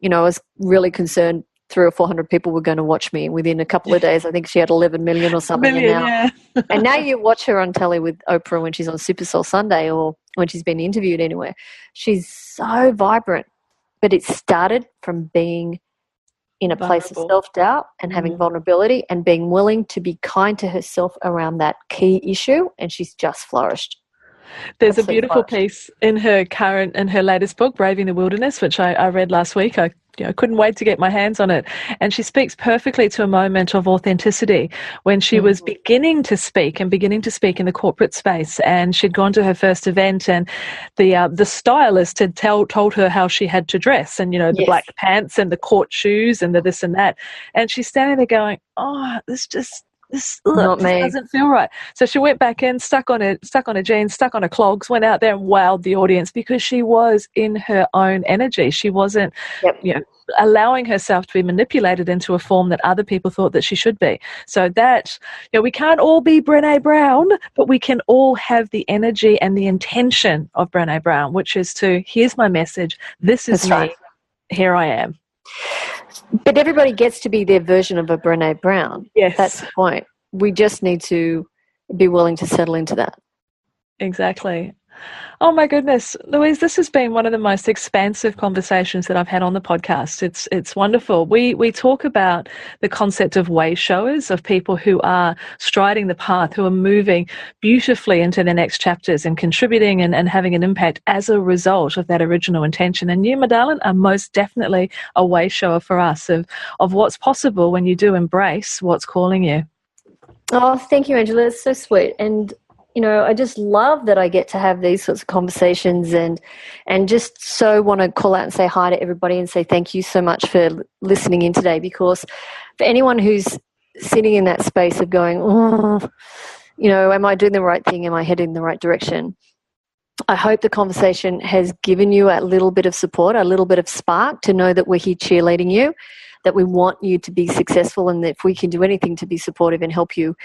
I was really concerned 300 or 400 people were going to watch me. Within a couple of days, I think she had 11 million or something. And now you watch her on telly with Oprah when she's on Super Soul Sunday or when she's been interviewed anywhere. She's so vibrant. But it started from being in a place of self-doubt and having vulnerability and being willing to be kind to herself around that key issue, and she's just flourished. There's a beautiful piece in her latest book, Braving the Wilderness, which I read last week. I couldn't wait to get my hands on it. And she speaks perfectly to a moment of authenticity when she was beginning to speak in the corporate space. And she'd gone to her first event, and the stylist had told her how she had to dress, and the black pants and the court shoes and the this and that. And she's standing there going, "Oh, this doesn't feel right." So she went back in, stuck on a jeans, stuck on her clogs, went out there and wowed the audience because she was in her own energy. She wasn't, allowing herself to be manipulated into a form that other people thought that she should be. So that, we can't all be Brené Brown, but we can all have the energy and the intention of Brené Brown, which is to, here's my message, this is me, right. Here I am. But everybody gets to be their version of a Brené Brown. Yes. That's the point. We just need to be willing to settle into that. Exactly. Oh my goodness, Louise, this has been one of the most expansive conversations that I've had on the podcast. It's wonderful. We talk about the concept of way showers, of people who are striding the path, who are moving beautifully into their next chapters and contributing and having an impact as a result of that original intention. And you, my darling, are most definitely a way shower for us of what's possible when you do embrace what's calling you. Oh, thank you, Angela. It's so sweet. And I just love that I get to have these sorts of conversations and just so want to call out and say hi to everybody and say thank you so much for listening in today, because for anyone who's sitting in that space of going, am I doing the right thing? Am I heading in the right direction? I hope the conversation has given you a little bit of support, a little bit of spark to know that we're here cheerleading you, that we want you to be successful, and that if we can do anything to be supportive and help you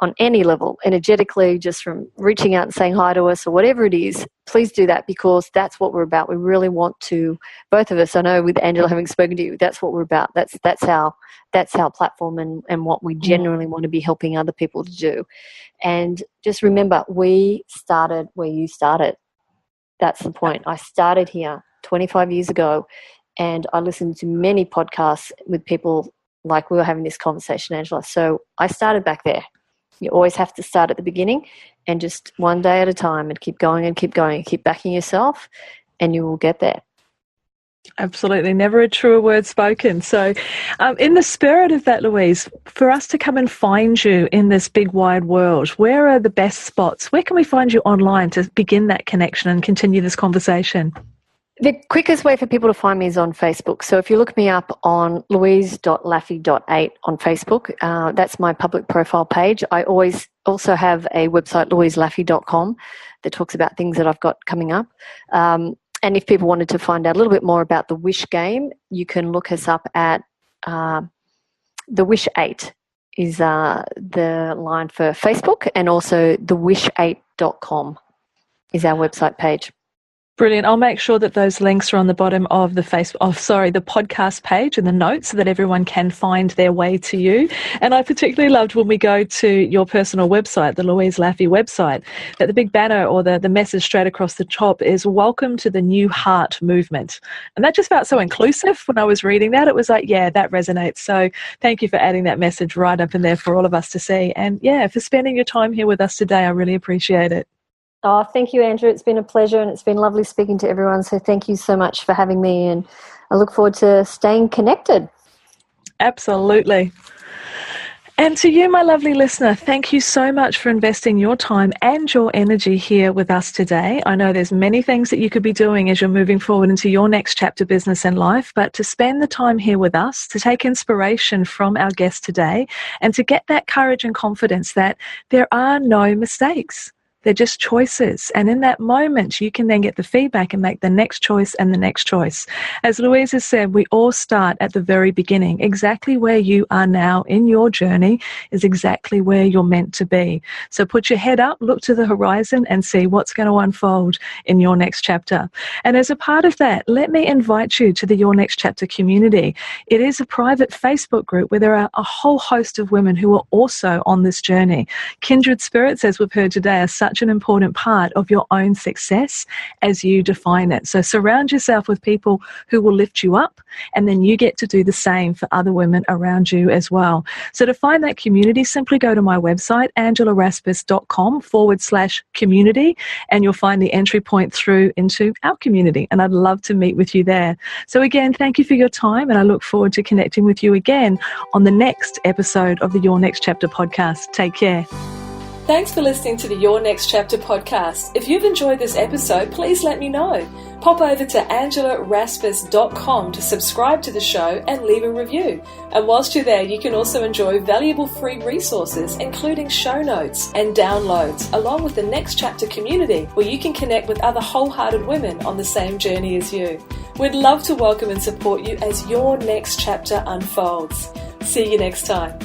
on any level, energetically, just from reaching out and saying hi to us or whatever it is, please do that, because that's what we're about. We really want to, both of us, I know with Angela having spoken to you, that's what we're about. That's our platform and what we genuinely want to be helping other people to do. And just remember, we started where you started. That's the point. I started here 25 years ago, and I listened to many podcasts with people like we were having this conversation, Angela. So I started back there. You always have to start at the beginning and just one day at a time and keep going and keep going and keep backing yourself, and you will get there. Absolutely. Never a truer word spoken. So in the spirit of that, Louise, for us to come and find you in this big wide world, where are the best spots? Where can we find you online to begin that connection and continue this conversation? The quickest way for people to find me is on Facebook. So if you look me up on louise.laffey.8 on Facebook, that's my public profile page. I always also have a website, louiselaffey.com, that talks about things that I've got coming up. And if people wanted to find out a little bit more about the Wish game, you can look us up at the Wish 8 is the line for Facebook, and also thewish8.com is our website page. Brilliant. I'll make sure that those links are on the bottom of the the podcast page and the notes so that everyone can find their way to you. And I particularly loved when we go to your personal website, the Louise Laffey website, that the big banner or the message straight across the top is welcome to the New Heart movement. And that just felt so inclusive when I was reading that. It was like, yeah, that resonates. So thank you for adding that message right up in there for all of us to see. And yeah, for spending your time here with us today. I really appreciate it. Oh, thank you, Andrew. It's been a pleasure, and it's been lovely speaking to everyone. So thank you so much for having me, and I look forward to staying connected. Absolutely. And to you, my lovely listener, thank you so much for investing your time and your energy here with us today. I know there's many things that you could be doing as you're moving forward into your next chapter, business and life, but to spend the time here with us, to take inspiration from our guest today, and to get that courage and confidence that there are no mistakes. They're just choices. And in that moment, you can then get the feedback and make the next choice and the next choice. As Louise has said, we all start at the very beginning. Exactly where you are now in your journey is exactly where you're meant to be. So put your head up, look to the horizon, and see what's going to unfold in your next chapter. And as a part of that, let me invite you to the Your Next Chapter community. It is a private Facebook group where there are a whole host of women who are also on this journey. Kindred spirits, as we've heard today, are such an important part of your own success as you define it. So surround yourself with people who will lift you up, and then you get to do the same for other women around you as well. So to find that community, simply go to my website, angelarasmus.com/community, and you'll find the entry point through into our community. And I'd love to meet with you there. So again, thank you for your time, and I look forward to connecting with you again on the next episode of the Your Next Chapter podcast. Take care. Thanks for listening to the Your Next Chapter podcast. If you've enjoyed this episode, please let me know. Pop over to angelarasmus.com to subscribe to the show and leave a review. And whilst you're there, you can also enjoy valuable free resources, including show notes and downloads, along with the Next Chapter community, where you can connect with other wholehearted women on the same journey as you. We'd love to welcome and support you as your next chapter unfolds. See you next time.